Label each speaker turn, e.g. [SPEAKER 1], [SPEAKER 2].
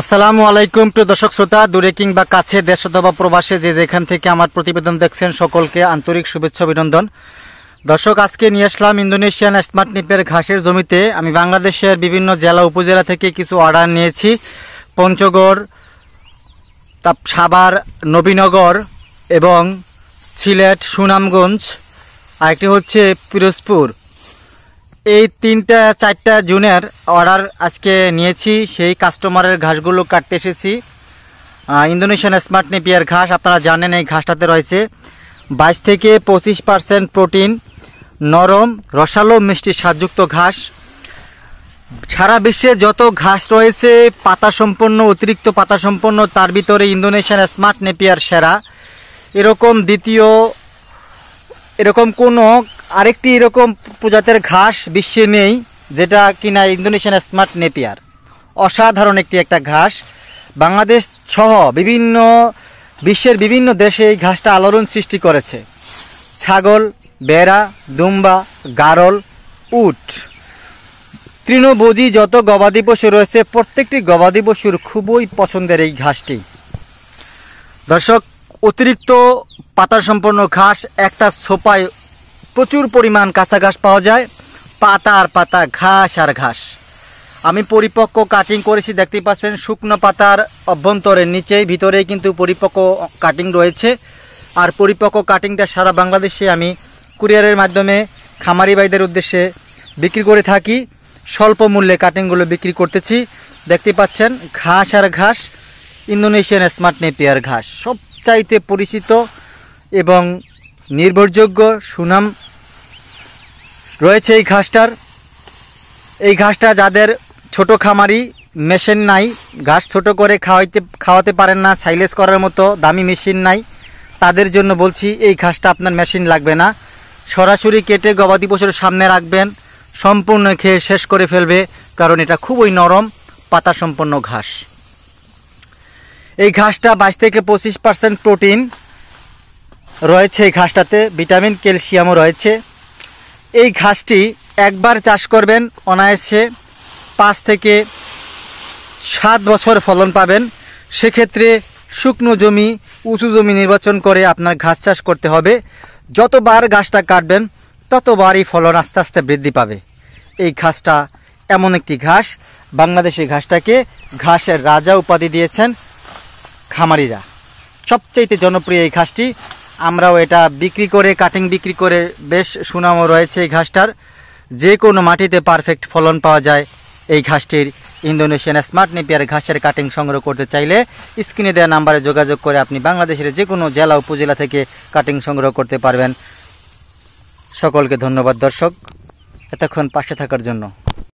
[SPEAKER 1] আসসালামু আলাইকুম প্রিয় দর্শক শ্রোতা, দূরে কিংবা কাছে, দেশ অথবা প্রবাসে যে যেখান থেকে আমার প্রতিবেদন দেখছেন সকলকে আন্তরিক শুভেচ্ছা অভিনন্দন। দর্শক, আজকে নিয়ে আসলাম ইন্দোনেশিয়ান স্মার্ট নিপের ঘাসের জমিতে। আমি বাংলাদেশের বিভিন্ন জেলা উপজেলা থেকে কিছু অর্ডার নিয়েছি। পঞ্চগড়, সাভার, নবীনগর এবং সিলেট, সুনামগঞ্জ, আরেকটি হচ্ছে পিরোজপুর। এই 3-4টা জুনের অর্ডার আজকে নিয়েছি। সেই কাস্টমারের ঘাসগুলো কাটতে এসেছি। ইন্দোনেশিয়ান স্মার্ট নেপিয়ার ঘাস, আপনারা জানেন এই ঘাসটাতে রয়েছে 22 থেকে 25% প্রোটিন, নরম, রসালো, মিষ্টি স্বাদযুক্ত ঘাস। সারা বিশ্বে যত ঘাস রয়েছে পাতা সম্পন্ন, অতিরিক্ত পাতা সম্পন্ন, তার ভিতরে ইন্দোনেশিয়ান স্মার্ট নেপিয়ার সেরা। এরকম কোনো আরেকটি এরকম প্রজাতির ঘাস বিশ্বে নেই যেটা কিনা ইন্দোনেশিয়ান স্মার্ট নেপিয়ার। অসাধারণ একটা ঘাস। বাংলাদেশ সহ বিশ্বের বিভিন্ন দেশে এই ঘাসটা আলোড়ন সৃষ্টি করেছে। ছাগল, ভেড়া, দুম্বা, গারল, উট, তৃণভোজী যত গবাদি পশু রয়েছে প্রত্যেকটি গবাদি পশুর খুবই পছন্দের এই ঘাসটি। দর্শক, অতিরিক্ত পাতা সম্পন্ন ঘাস, একটা সোপায় প্রচুর পরিমাণ কাঁচা ঘাস পাওয়া যায়। পাতা আর পাতা, ঘাস আর ঘাস। আমি পরিপক্ক কাটিং করেছি, দেখতে পাচ্ছেন। শুকনো পাতার অভ্যন্তরের নিচেই ভিতরেই কিন্তু পরিপক্ক কাটিং রয়েছে। আর পরিপক্ক কাটিংটা সারা বাংলাদেশে আমি কুরিয়ারের মাধ্যমে খামারি ভাইদের উদ্দেশ্যে বিক্রি করে থাকি। স্বল্প মূল্যে কাটিংগুলো বিক্রি করতেছি। দেখতে পাচ্ছেন, ঘাস আর ঘাস, ইন্দোনেশিয়ান স্মার্ট নেপিয়ার ঘাস সবচাইতে পরিচিত এবং নির্ভরযোগ্য সুনাম রয়েছে এই ঘাসটার। এই ঘাসটা যাদের ছোট খামারি, মেশিন নাই, ঘাস ছোট করে খাওয়াতে পারেন না, সাইলেজ করার মতো দামি মেশিন নাই, তাদের জন্য বলছি এই ঘাসটা আপনার মেশিন লাগবে না। সরাসরি কেটে গবাদি পশুর সামনে রাখবেন, সম্পূর্ণ খেয়ে শেষ করে ফেলবে, কারণ এটা খুবই নরম পাতা সম্পন্ন ঘাস। এই ঘাসটা 22 থেকে 25% প্রোটিন রয়েছে এই ঘাসটাতে, ভিটামিন, ক্যালসিয়ামও রয়েছে। এই ঘাসটি একবার চাষ করবেন, অনায়াসে 5 থেকে 7 বছর ফলন পাবেন। সেক্ষেত্রে শুকনো জমি, উঁচু জমি নির্বাচন করে আপনার ঘাস চাষ করতে হবে। যতবার ঘাসটা কাটবেন ততবারই ফলন আস্তে আস্তে বৃদ্ধি পাবে। এই ঘাসটা এমন একটি ঘাস, বাংলাদেশে ঘাসটাকে ঘাসের রাজা উপাধি দিয়েছেন খামারিরা। সবচেয়ে জনপ্রিয় এই ঘাসটি। আমরাও এটা বিক্রি করে, কাটিং বিক্রি করে বেশ সুনামও রয়েছে এই ঘাসটার। যে কোনো মাটিতে পারফেক্ট ফলন পাওয়া যায় এই ঘাসটির। ইন্দোনেশিয়ান স্মার্ট নেপিয়ার ঘাসের কাটিং সংগ্রহ করতে চাইলে স্ক্রিনে দেওয়া নাম্বারে যোগাযোগ করে আপনি বাংলাদেশের যে কোনো জেলা উপজেলা থেকে কাটিং সংগ্রহ করতে পারবেন। সকলকে ধন্যবাদ দর্শক, এতক্ষণ পাশে থাকার জন্য।